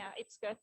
Yeah, it's good.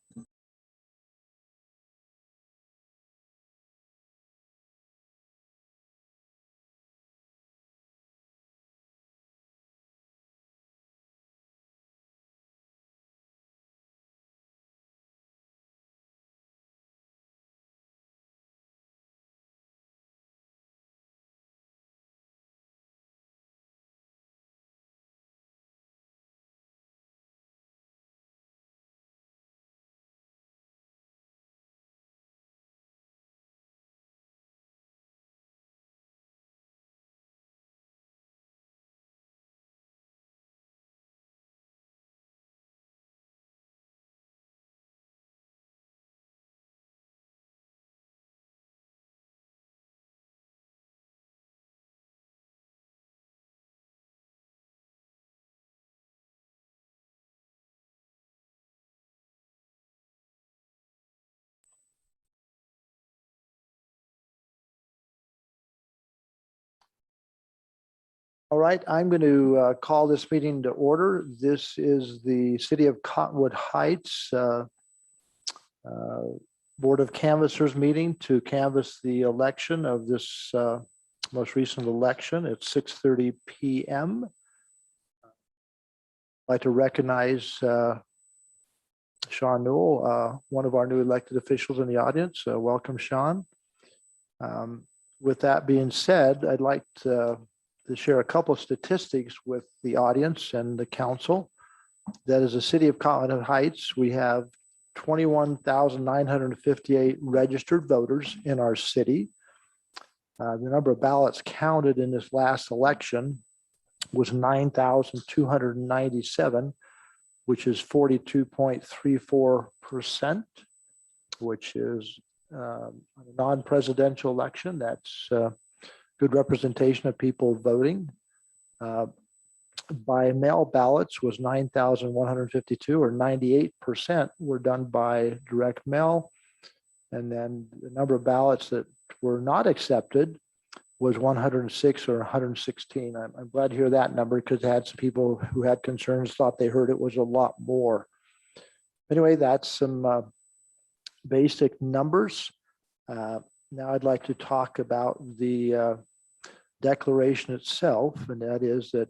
All right, I'm going to call this meeting to order. This is the City of Cottonwood Heights Board of Canvassers meeting to canvass the election of this most recent election at 6:30 p.m. I'd like to recognize Sean Newell, one of our new elected officials in the audience. Welcome, Sean. With that being said, I'd like to share a couple of statistics with the audience and the council. That is the City of Cottonwood Heights. We have 21,958 registered voters in our city. The number of ballots counted in this last election was 9,297, which is 42.34%, which is a non-presidential election. That's good representation of people voting. By mail ballots was 9,152, or 98% were done by direct mail. And then the number of ballots that were not accepted was 106 or 116. I'm glad to hear that number because I had some people who had concerns, thought they heard it was a lot more. Anyway, that's some basic numbers. Now I'd like to talk about the declaration itself, and that is that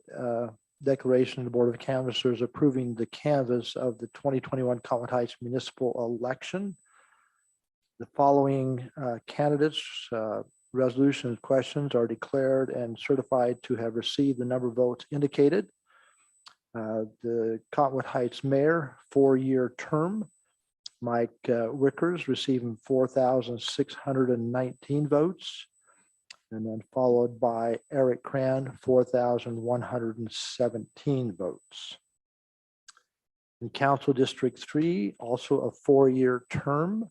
declaration of the Board of Canvassers approving the canvass of the 2021 Cottonwood Heights municipal election. The following candidates, resolutions, questions are declared and certified to have received the number of votes indicated. The Cottonwood Heights Mayor, 4-year term, Mike Wickers, receiving 4,619 votes. And then followed by Eric Cran, 4,117 votes. In Council District 3, also a 4-year term,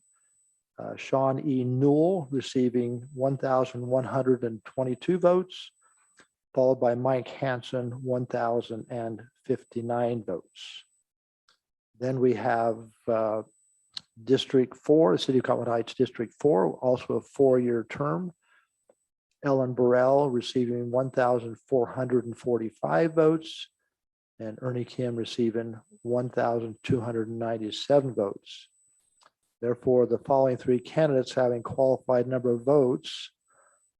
Sean E. Newell receiving 1,122 votes, followed by Mike Hanson, 1,059 votes. Then we have District 4, the City of Cottonwood Heights District 4, also a 4-year term. Ellen Burrell receiving 1,445 votes, and Ernie Kim receiving 1,297 votes. Therefore, the following 3 candidates having qualified number of votes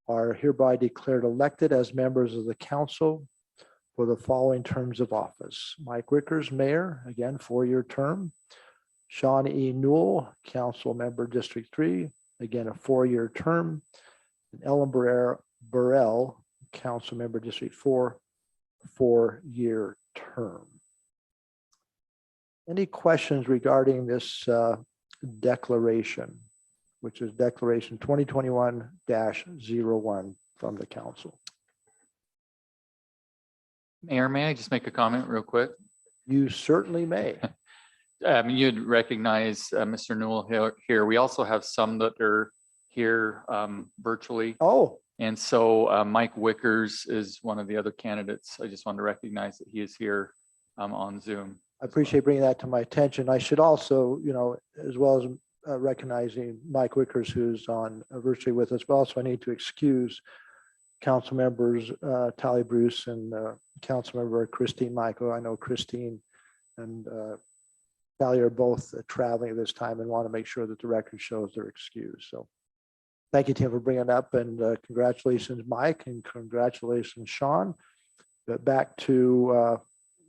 are hereby declared elected as members of the council for the following terms of office. Mike Wickers, Mayor, again, 4-year term. Sean E. Newell, Council Member District 3, again, a 4-year term. And Ellen Burrell, Council Member District 4, 4-year term. Any questions regarding this declaration, which is Declaration 2021-01 from the council? Mayor, may I just make a comment real quick? You certainly may. You'd recognize Mr. Newell here. We also have some that are here virtually. Oh. And so Mike Wickers is one of the other candidates. I just wanted to recognize that he is here on Zoom. I appreciate bringing that to my attention. I should also, as well as recognizing Mike Wickers, who's on virtually with us, but also I need to excuse council members Tally Bruce and council member Christine Michael. I know Christine and Sally are both traveling at this time and want to make sure that the record shows they're excused. So thank you, Tim, for bringing it up, and congratulations, Mike, and congratulations, Sean. But back to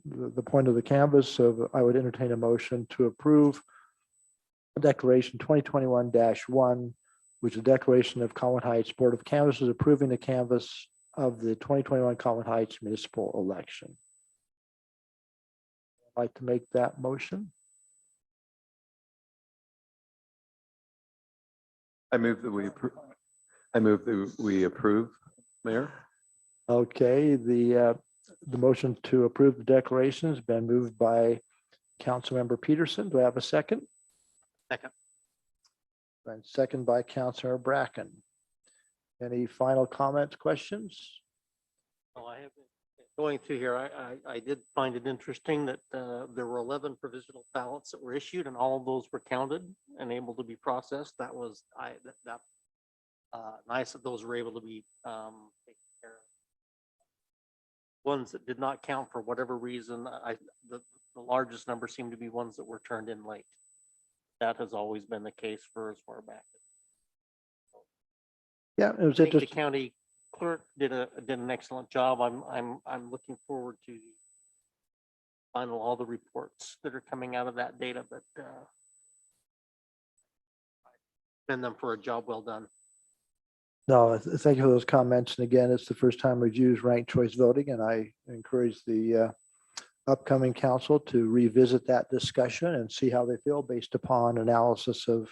the point of the canvas, so I would entertain a motion to approve Declaration 2021-1, which is a declaration of Cottonwood Heights Board of Canvassers approving the canvass of the 2021 Cottonwood Heights municipal election. I'd like to make that motion. I move that we approve. I move that we approve, Mayor. Okay, the motion to approve the declaration has been moved by Councilmember Peterson. Do I have a second? Second. And second by Councilmember Bracken. Any final comments, questions? Well, I have been going through here. I did find it interesting that there were 11 provisional ballots that were issued, and all of those were counted and able to be processed. That was nice that those were able to be taken care of. Ones that did not count for whatever reason, the largest number seemed to be ones that were turned in late. That has always been the case for as far back. Yeah, it was I think the interesting. county clerk did an excellent job. I'm looking forward to all the reports that are coming out of that data, but commend them for a job well done. No, thank you for those comments. And again, it's the first time we've used ranked choice voting, and I encourage the upcoming council to revisit that discussion and see how they feel based upon analysis of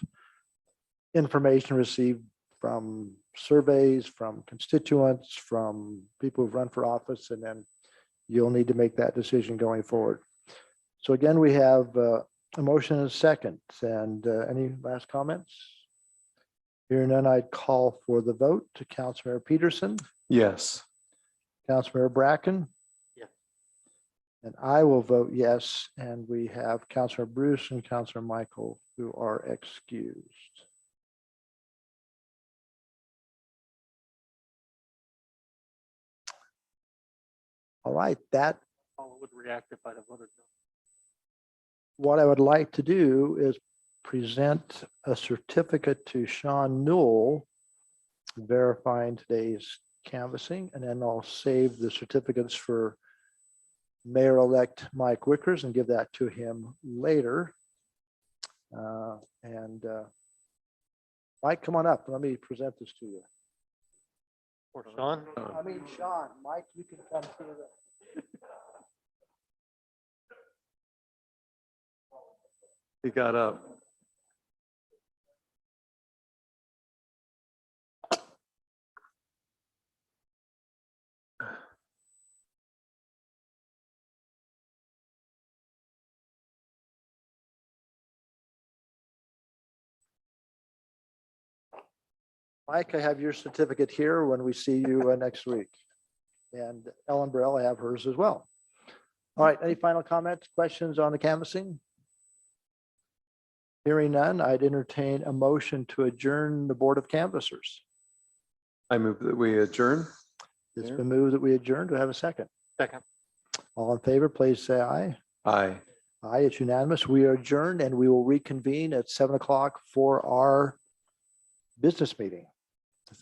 information received from surveys, from constituents, from people who've run for office, and then you'll need to make that decision going forward. So again, we have a motion and a second. And any last comments? Hearing none, I'd call for the vote to Councilmember Peterson, Yes. Councilmember Bracken. Yes. And I will vote yes. And we have Councilmember Bruce and Councilmember Michael who are excused. All right, that Paula would react if I'd have voted no. what I would like to do is present a certificate to Sean Newell verifying today's canvassing, and then I'll save the certificates for Mayor-elect Mike Wickers and give that to him later. Mike, come on up. Let me present this to you. Or Sean? I mean, Sean, Mike, you can come to the. He got up. Mike, I have your certificate here when we see you next week. And Ellen Burrell, I have hers as well. All right, any final comments, questions on the canvassing? Hearing none, I'd entertain a motion to adjourn the Board of Canvassers. I move that we adjourn. It's been moved that we adjourn. Do I have a second? Second. All in favor, please say aye. Aye. Aye, it's unanimous. We are adjourned and we will reconvene at 7 o'clock for our business meeting.